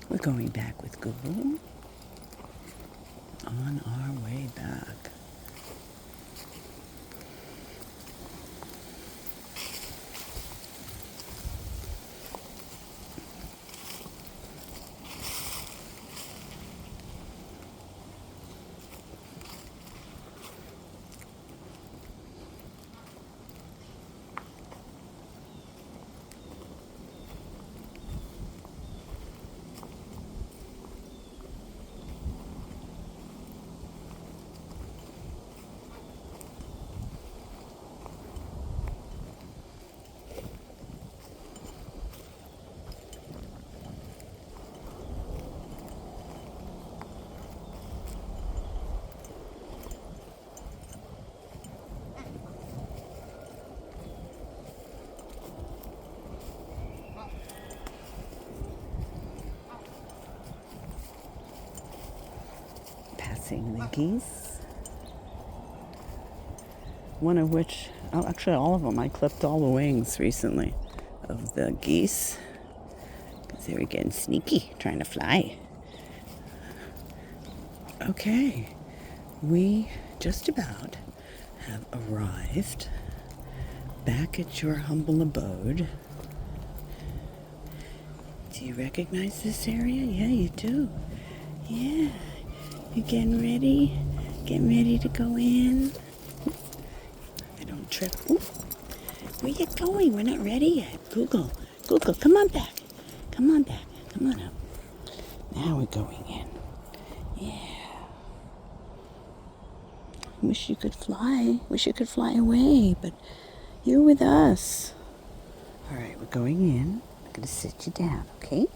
We're going back with Google on our way back. Passing the geese. One of which, oh, actually all of them. I clipped all the wings recently of the geese because they were getting sneaky, trying to fly. Okay, we just about have arrived back at your humble abode. Do you recognize this area? Yeah, you do. Yeah. You getting ready? Getting ready to go in? I don't trip. Ooh. Where you going? We're not ready yet. Google, come on back. Come on back. Come on up. Now we're going in. Yeah. Wish you could fly. Wish you could fly away, but you're with us. All right, we're going in. I'm going to sit you down, okay?